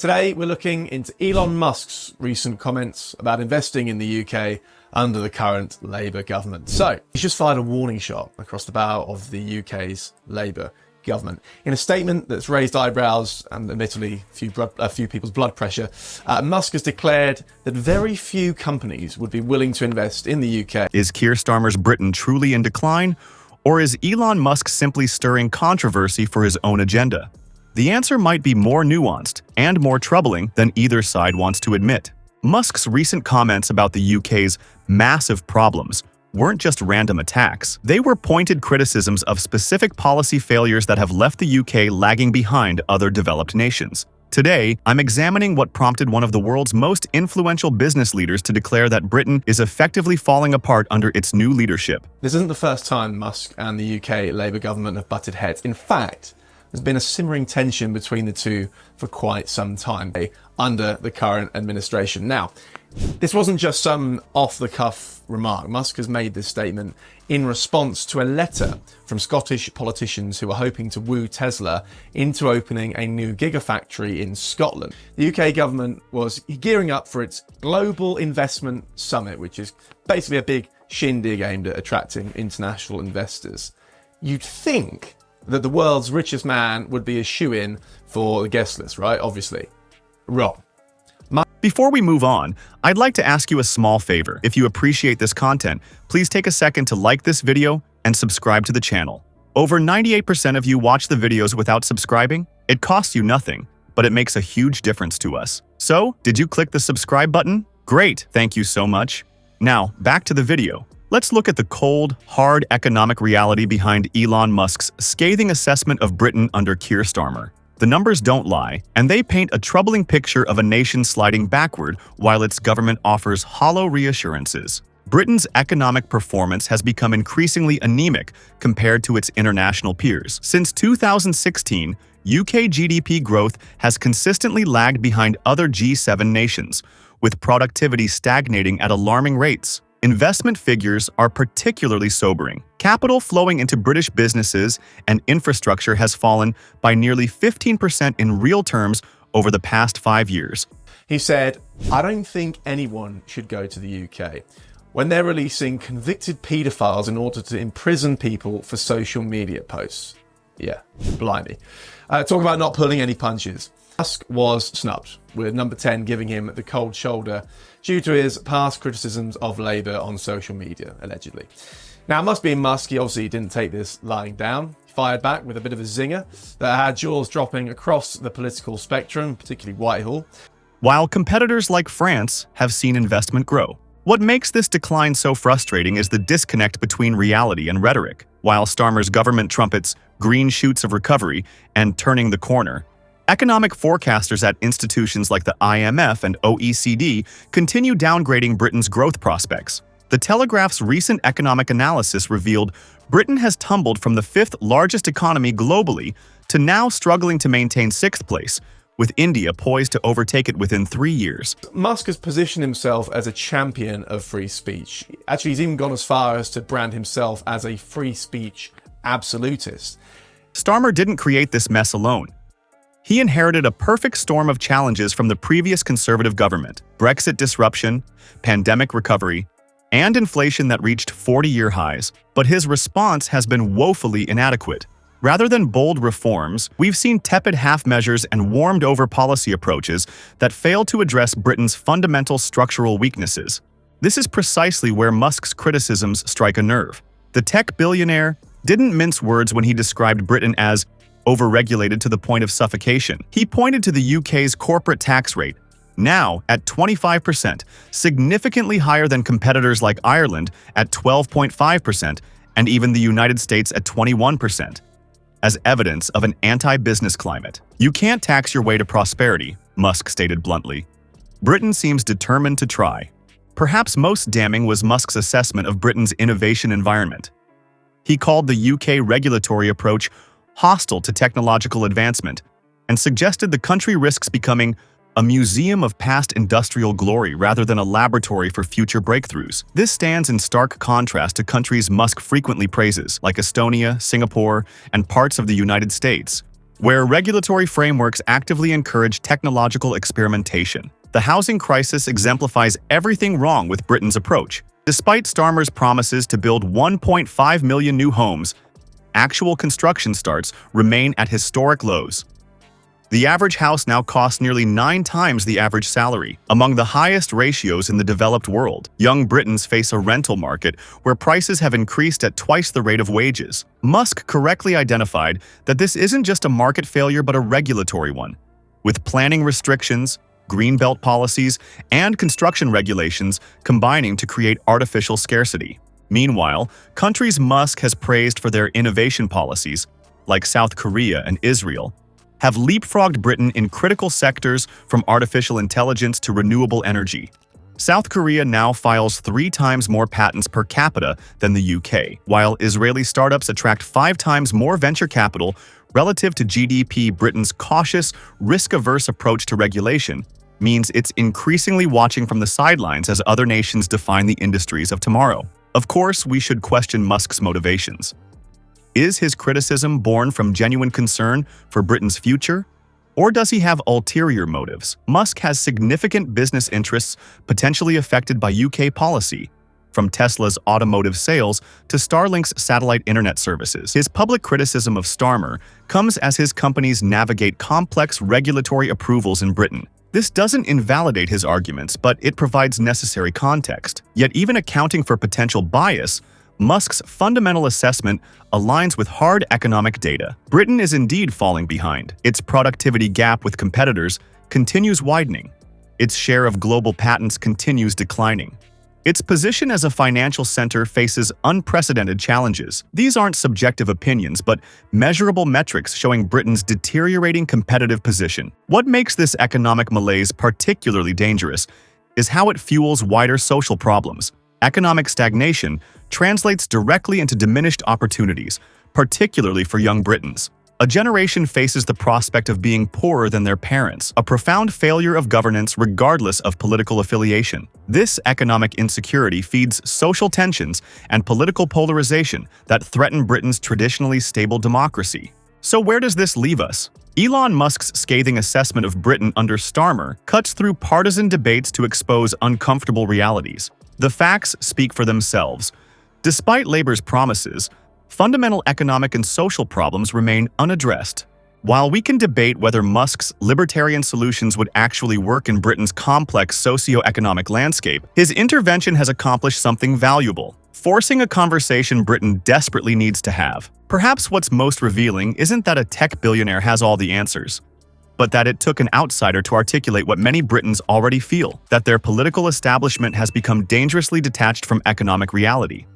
Today, we're looking into Elon Musk's recent comments about investing in the UK under the current Labour government. So, he's just fired a warning shot across the bow of the UK's Labour government. In a statement that's raised eyebrows and admittedly a few people's blood pressure, Musk has declared that very few companies would be willing to invest in the UK. Is Keir Starmer's Britain truly in decline, or is Elon Musk simply stirring controversy for his own agenda? The answer might be more nuanced and more troubling than either side wants to admit. Musk's recent comments about the UK's massive problems weren't just random attacks. They were pointed criticisms of specific policy failures that have left the UK lagging behind other developed nations. Today, I'm examining what prompted one of the world's most influential business leaders to declare that Britain is effectively falling apart under its new leadership. This isn't the first time Musk and the UK Labour government have butted heads. In fact, there's been a simmering tension between the two for quite some time under the current administration. Now, this wasn't just some off-the-cuff remark. Musk has made this statement in response to a letter from Scottish politicians who are hoping to woo Tesla into opening a new gigafactory in Scotland. The UK government was gearing up for its Global Investment Summit, which is basically a big shindig aimed at attracting international investors. You'd think that the world's richest man would be a shoo-in for the guest list, right? Obviously. Wrong. Before we move on, I'd like to ask you a small favor. If you appreciate this content, please take a second to like this video and subscribe to the channel. Over 98% of you watch the videos without subscribing. It costs you nothing, but it makes a huge difference to us. So, did you click the subscribe button? Great, thank you so much. Now, back to the video. Let's look at the cold, hard economic reality behind Elon Musk's scathing assessment of Britain under Keir Starmer. The numbers don't lie, and they paint a troubling picture of a nation sliding backward while its government offers hollow reassurances. Britain's economic performance has become increasingly anemic compared to its international peers. Since 2016, UK GDP growth has consistently lagged behind other G7 nations, with productivity stagnating at alarming rates. Investment figures are particularly sobering. Capital flowing into British businesses and infrastructure has fallen by nearly 15% in real terms over the past 5 years. He said, "I don't think anyone should go to the UK when they're releasing convicted paedophiles in order to imprison people for social media posts." Yeah, blimey. Talk about not pulling any punches. Musk was snubbed, with number 10 giving him the cold shoulder due to his past criticisms of Labour on social media, allegedly. Now, Musk being Musk, he obviously didn't take this lying down. He fired back with a bit of a zinger that had jaws dropping across the political spectrum, particularly Whitehall. While competitors like France have seen investment grow. What makes this decline so frustrating is the disconnect between reality and rhetoric. While Starmer's government trumpets green shoots of recovery and turning the corner, economic forecasters at institutions like the IMF and OECD continue downgrading Britain's growth prospects. The Telegraph's recent economic analysis revealed Britain has tumbled from the 5th largest economy globally to now struggling to maintain 6th place, with India poised to overtake it within 3 years. Musk has positioned himself as a champion of free speech. Actually, he's even gone as far as to brand himself as a free speech absolutist. Starmer didn't create this mess alone. He inherited a perfect storm of challenges from the previous Conservative government: Brexit disruption, pandemic recovery, and inflation that reached 40-year highs. But his response has been woefully inadequate. Rather than bold reforms, we've seen tepid half measures and warmed-over policy approaches that fail to address Britain's fundamental structural weaknesses. This is precisely where Musk's criticisms strike a nerve. The tech billionaire didn't mince words when he described Britain as overregulated to the point of suffocation. He pointed to the UK's corporate tax rate, now at 25%, significantly higher than competitors like Ireland at 12.5% and even the United States at 21%, as evidence of an anti-business climate. You can't tax your way to prosperity, Musk stated bluntly. Britain seems determined to try. Perhaps most damning was Musk's assessment of Britain's innovation environment. He called the UK regulatory approach hostile to technological advancement and suggested the country risks becoming a museum of past industrial glory rather than a laboratory for future breakthroughs. This stands in stark contrast to countries Musk frequently praises, like Estonia, Singapore, and parts of the United States. where regulatory frameworks actively encourage technological experimentation. The housing crisis exemplifies everything wrong with Britain's approach. Despite Starmer's promises to build 1.5 million new homes, actual construction starts remain at historic lows. The average house now costs nearly 9 times the average salary, among the highest ratios in the developed world. Young Britons face a rental market where prices have increased at twice the rate of wages. Musk correctly identified that this isn't just a market failure but a regulatory one. With planning restrictions, greenbelt policies, and construction regulations combining to create artificial scarcity. Meanwhile, countries Musk has praised for their innovation policies, like South Korea and Israel, have leapfrogged Britain in critical sectors from artificial intelligence to renewable energy. South Korea now files 3 times more patents per capita than the UK, while Israeli startups attract 5 times more venture capital relative to GDP. Britain's cautious, risk-averse approach to regulation means it's increasingly watching from the sidelines as other nations define the industries of tomorrow. Of course, we should question Musk's motivations. Is his criticism born from genuine concern for Britain's future? Or does he have ulterior motives? Musk has significant business interests potentially affected by UK policy, from Tesla's automotive sales to Starlink's satellite internet services. His public criticism of Starmer comes as his companies navigate complex regulatory approvals in Britain. This doesn't invalidate his arguments, but it provides necessary context. Yet even accounting for potential bias, Musk's fundamental assessment aligns with hard economic data. Britain is indeed falling behind. Its productivity gap with competitors continues widening. Its share of global patents continues declining. Its position as a financial center faces unprecedented challenges. These aren't subjective opinions, but measurable metrics showing Britain's deteriorating competitive position. What makes this economic malaise particularly dangerous is how it fuels wider social problems. Economic stagnation translates directly into diminished opportunities, particularly for young Britons. A generation faces the prospect of being poorer than their parents, a profound failure of governance regardless of political affiliation. This economic insecurity feeds social tensions and political polarization that threaten Britain's traditionally stable democracy. So where does this leave us? Elon Musk's scathing assessment of Britain under Starmer cuts through partisan debates to expose uncomfortable realities. The facts speak for themselves. Despite Labour's promises, fundamental economic and social problems remain unaddressed. While we can debate whether Musk's libertarian solutions would actually work in Britain's complex socio-economic landscape, his intervention has accomplished something valuable, forcing a conversation Britain desperately needs to have. Perhaps what's most revealing isn't that a tech billionaire has all the answers, but that it took an outsider to articulate what many Britons already feel, that their political establishment has become dangerously detached from economic reality.